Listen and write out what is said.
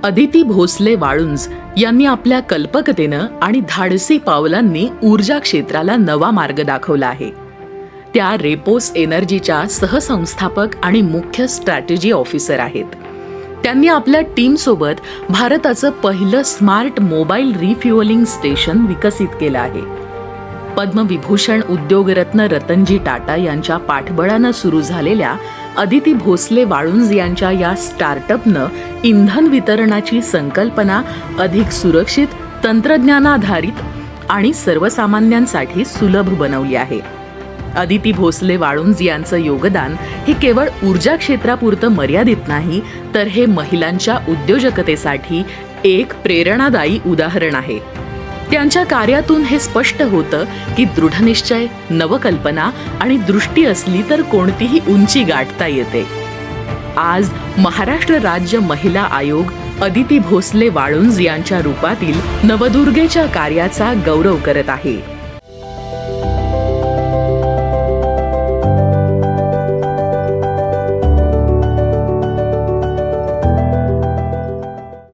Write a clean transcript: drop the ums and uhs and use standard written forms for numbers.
अदिती भोसले वाळुंज यांनी आपल्या कल्पकतेनं आणि धाडसी पावलांनी ऊर्जा क्षेत्राला नवा मार्ग दाखवला आहे. त्या रेपोस एनर्जीच्या सहसंस्थापक आणि मुख्य स्ट्रॅटेजी ऑफिसर आहेत. त्यांनी आपल्या टीमसोबत भारताचं पहिलं स्मार्ट मोबाईल रिफ्युअलिंग स्टेशन विकसित केलं आहे. पद्मविभूषण उद्योगरत्न रतनजी टाटा यांच्या पाठबळानं सुरू झालेल्या अदिती भोसले वाळुंज यांच्या या स्टार्टअपनं इंधन वितरणाची संकल्पना अधिक सुरक्षित, तंत्रज्ञानाधारित आणि सर्वसामान्यांसाठी सुलभ बनवली आहे. अदिती भोसले वाळुंज यांचं योगदान हे केवळ ऊर्जा क्षेत्रापुरतं मर्यादित नाही, तर हे महिलांच्या उद्योजकतेसाठी एक प्रेरणादायी उदाहरण आहे. त्यांच्या कार्यातून हे स्पष्ट होतं की दृढनिश्चय, नवकल्पना आणि दृष्टी असली तर कोणतीही उंची गाठता येते. आज महाराष्ट्र राज्य महिला आयोग अदिती भोसले वाळुंज यांच्या रूपातील नवदुर्गेच्या कार्याचा गौरव करत आहे.